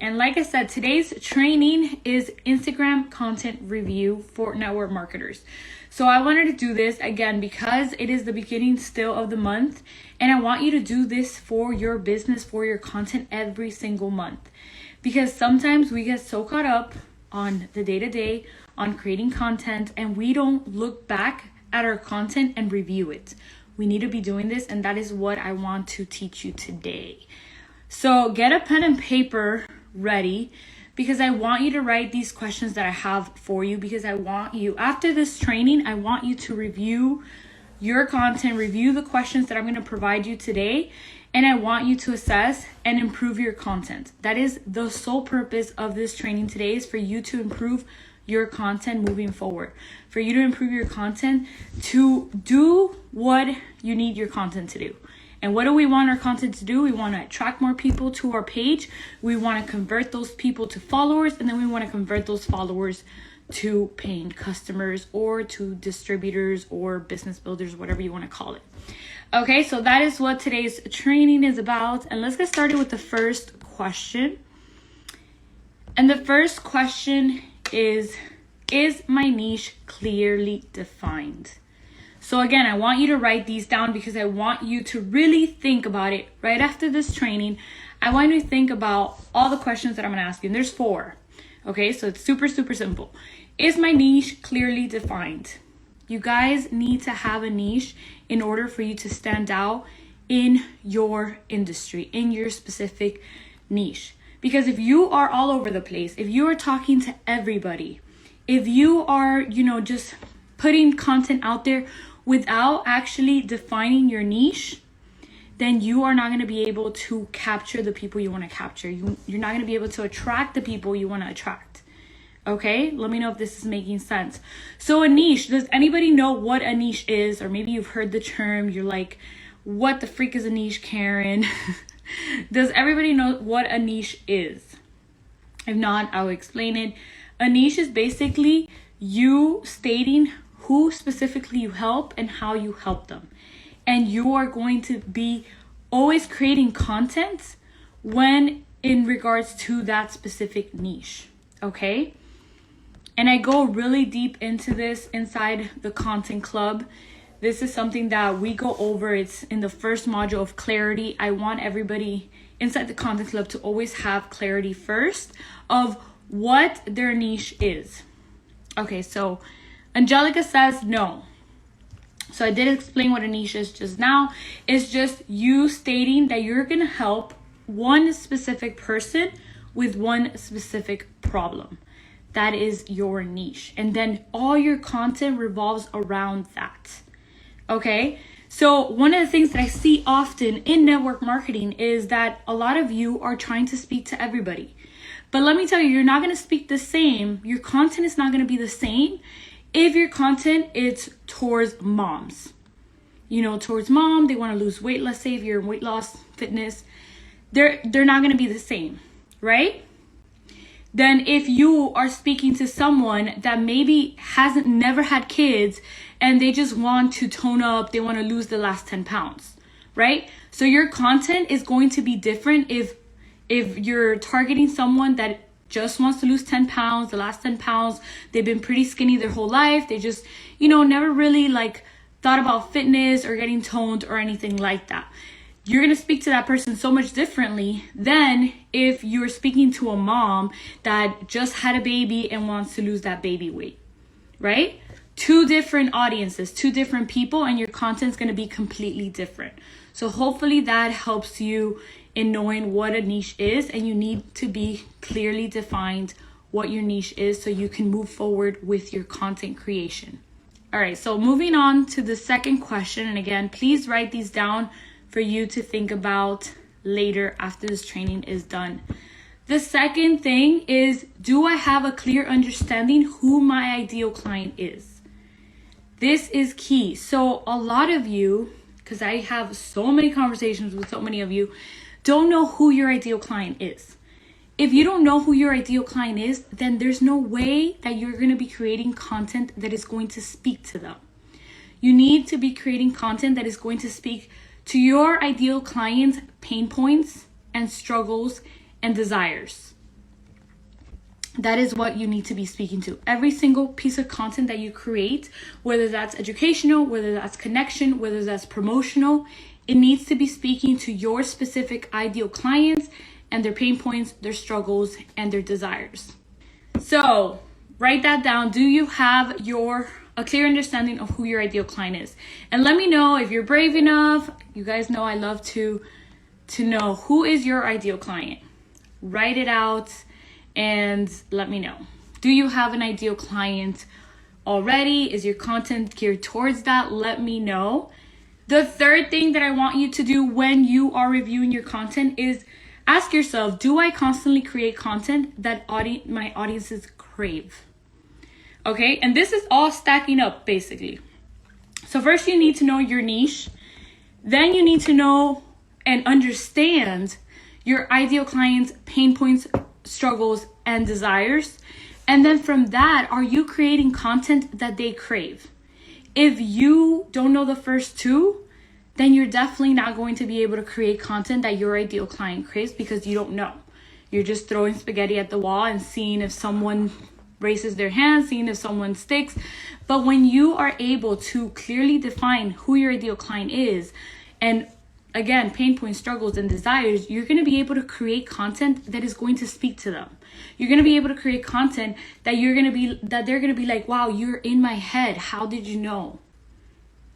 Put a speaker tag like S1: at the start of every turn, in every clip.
S1: And like I said, today's training is Instagram content review for network marketers. So I wanted to do this again because it is the beginning still of the month, and I want you to do this for your business, for your content every single month. Because sometimes we get so caught up on the day-to-day, on creating content, and we don't look back at our content and review it. We need to be doing this, and that is what I want to teach you today. So get a pen and paper ready, because I want you to write these questions that I have for you, because I want you, after this training, I want you to review your content, review the questions that I'm going to provide you today, and I want you to assess and improve your content. That is the sole purpose of this training today, is for you to improve your content moving forward, for you to improve your content to do what you need your content to do. And what do we want our content to do? We want to attract more people to our page. We want to convert those people to followers, and then we want to convert those followers to paying customers or to distributors or business builders, whatever you want to call it. Okay, so that is what today's training is about. And let's get started with the first question. And the first question is my niche clearly defined? So again, I want you to write these down because I want you to really think about it right after this training. I want you to think about all the questions that I'm going to ask you. And there's 4. Okay, so it's super, super simple. Is my niche clearly defined? You guys need to have a niche in order for you to stand out in your industry, in your specific niche. Because if you are all over the place, if you are talking to everybody, if you are, just putting content out there without actually defining your niche, then you are not going to be able to capture the people you want to capture. You're not going to be able to attract the people you want to attract. Okay, let me know if this is making sense. So a niche, does anybody know what a niche is? Or maybe you've heard the term, you're like, what the freak is a niche, Karen? Does everybody know what a niche is? If not, I'll explain it. A niche is basically you stating who specifically you help and how you help them. And you are going to be always creating content when in regards to that specific niche. Okay? And I go really deep into this inside the content club. This is something that we go over. It's in the first module of clarity. I want everybody inside the content club to always have clarity first of what their niche is. Okay, so Angelica says no. So I did explain what a niche is just now. It's just you stating that you're going to help one specific person with one specific problem. That is your niche. And then all your content revolves around that. Okay? So one of the things that I see often in network marketing is that a lot of you are trying to speak to everybody. But let me tell you, you're not going to speak the same. Your content is not going to be the same if your content is towards moms. Towards mom, they want to lose weight. Let's say if you're in weight loss, fitness, they're not going to be the same, right? Then if you are speaking to someone that maybe never had kids and they just want to tone up, they want to lose the last 10 pounds, right? So your content is going to be different if you're targeting someone that just wants to lose 10 pounds, the last 10 pounds, they've been pretty skinny their whole life. They just, never really thought about fitness or getting toned or anything like that. You're going to speak to that person so much differently than if you're speaking to a mom that just had a baby and wants to lose that baby weight, right? 2 different audiences, 2 different people, and your content's going to be completely different. So hopefully that helps you in knowing what a niche is, and you need to be clearly defined what your niche is so you can move forward with your content creation. All right, so moving on to the second question, and again, please write these down for you to think about later after this training is done. The second thing is, do I have a clear understanding who my ideal client is? This is key. So a lot of you, because I have so many conversations with so many of you, don't know who your ideal client is. If you don't know who your ideal client is, then there's no way that you're going to be creating content that is going to speak to them. You need to be creating content that is going to speak to your ideal client's pain points and struggles and desires. that is what you need to be speaking to. Every single piece of content that you create, whether that's educational, whether that's connection, whether that's promotional, it needs to be speaking to your specific ideal clients and their pain points, their struggles, and their desires. So write that down. Do you have a clear understanding of who your ideal client is? And let me know if you're brave enough. You guys know I love to know who is your ideal client. Write it out and let me know. Do you have an ideal client already? Is your content geared towards that? Let me know. The third thing that I want you to do when you are reviewing your content is ask yourself, do I constantly create content that my audiences crave? Okay, and this is all stacking up basically. So first you need to know your niche. Then you need to know and understand your ideal client's pain points, struggles, and desires. And then from that, are you creating content that they crave? If you don't know the first two, then you're definitely not going to be able to create content that your ideal client craves because you don't know. You're just throwing spaghetti at the wall and seeing if someone raises their hand, seeing if someone sticks. But when you are able to clearly define who your ideal client is, and again, pain points, struggles, and desires, you're going to be able to create content that is going to speak to them. You're going to be able to create content that they're going to be like, wow, you're in my head. How did you know?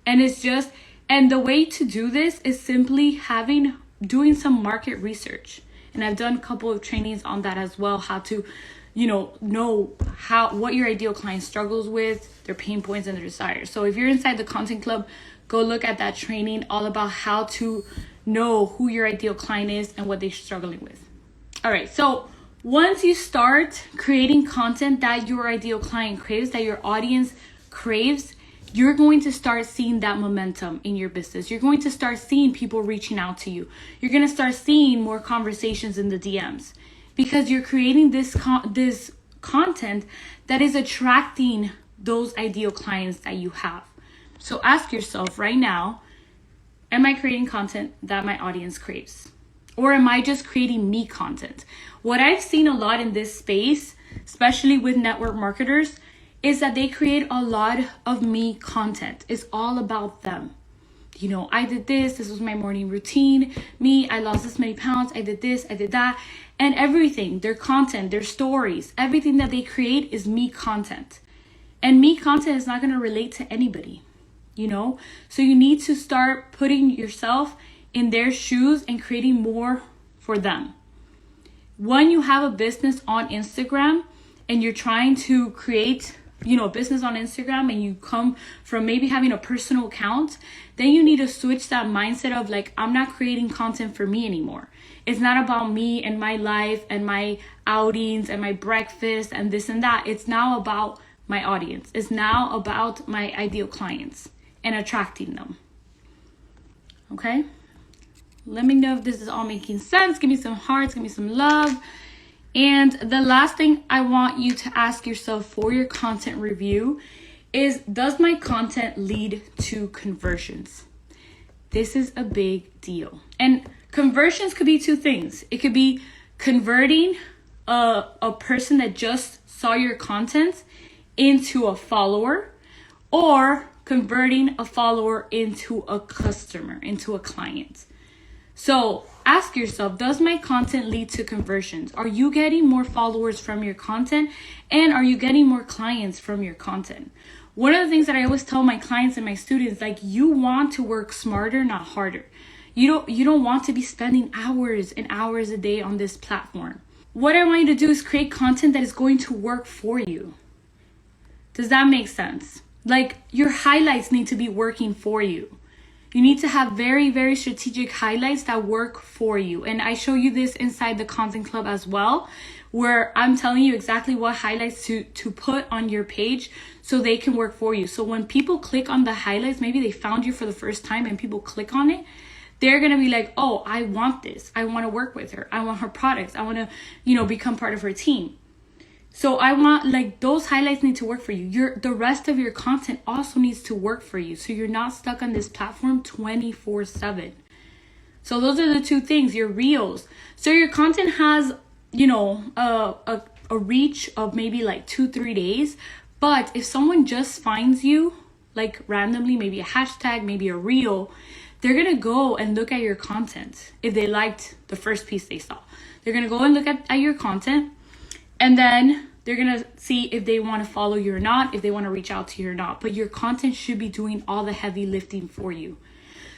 S1: And the way to do this is simply doing some market research. And I've done a couple of trainings on that as well, how to, know what your ideal client struggles with, their pain points and their desires. So if you're inside the content club, go look at that training all about how to know who your ideal client is and what they're struggling with. All right, so once you start creating content that your ideal client craves, that your audience craves, you're going to start seeing that momentum in your business. You're going to start seeing people reaching out to you. You're going to start seeing more conversations in the DMs because you're creating this content that is attracting those ideal clients that you have. So ask yourself right now, am I creating content that my audience craves? Or am I just creating me content? What I've seen a lot in this space, especially with network marketers, is that they create a lot of me content. It's all about them. I did this was my morning routine. I lost this many pounds. I did this, I did that. And everything, their content, their stories, everything that they create is me content. And me content is not going to relate to anybody. So you need to start putting yourself in their shoes and creating more for them. When you have a business on Instagram and you're trying to create, a business on Instagram and you come from maybe having a personal account, then you need to switch that mindset of like, I'm not creating content for me anymore. It's not about me and my life and my outings and my breakfast and this and that. It's now about my audience. It's now about my ideal clients and attracting them. Okay? Let me know if this is all making sense. Give me some hearts, give me some love. And the last thing I want you to ask yourself for your content review is, does my content lead to conversions? This is a big deal. And conversions could be two things. It could be converting a person that just saw your content into a follower, or converting a follower into a customer, into a client. So ask yourself, does my content lead to conversions? Are you getting more followers from your content? And are you getting more clients from your content? One of the things that I always tell my clients and my students, like, you want to work smarter, not harder. You don't want to be spending hours and hours a day on this platform. What I want you to do is create content that is going to work for you. Does that make sense? Like, your highlights need to be working for you. You need to have very, very strategic highlights that work for you. And I show you this inside the content club as well, where I'm telling you exactly what highlights to put on your page so they can work for you. So when people click on the highlights, maybe they found you for the first time and people click on it, they're going to be like, oh, I want this. I want to work with her. I want her products. I want to, become part of her team. So I want, like, those highlights need to work for you. The rest of your content also needs to work for you. So you're not stuck on this platform 24/7. So those are the two things, your reels. So your content has, a a reach of maybe like 2-3 days. But if someone just finds you like randomly, maybe a hashtag, maybe a reel, they're gonna go and look at your content. If they liked the first piece they saw, they're gonna go and look at your content, and then they're gonna see if they want to follow you or not, if they want to reach out to you or not. But your content should be doing all the heavy lifting for you.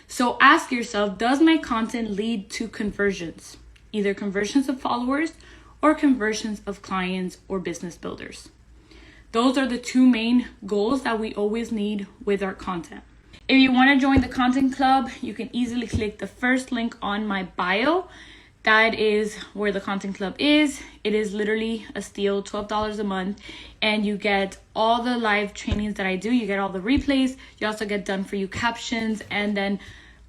S1: So ask yourself, does my content lead to conversions? Either conversions of followers or conversions of clients or business builders. Those are the two main goals that we always need with our content. If you want to join the content club, you can easily click the first link on my bio. That is where the content club is. It is literally a steal, $12 a month, and you get all the live trainings that I do. You get all the replays. You also get done for you captions, and then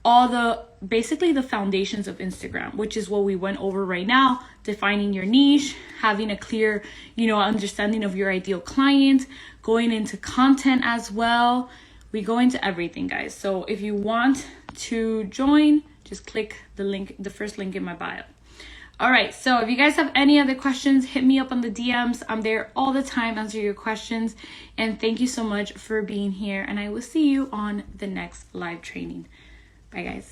S1: all the basically the foundations of Instagram, which is what we went over right now: defining your niche, having a clear, understanding of your ideal client, going into content as well. We go into everything, guys. So if you want to join, just click the link, the first link in my bio. All right, so if you guys have any other questions, hit me up on the DMs. I'm there all the time, answer your questions. And thank you so much for being here. And I will see you on the next live training. Bye, guys.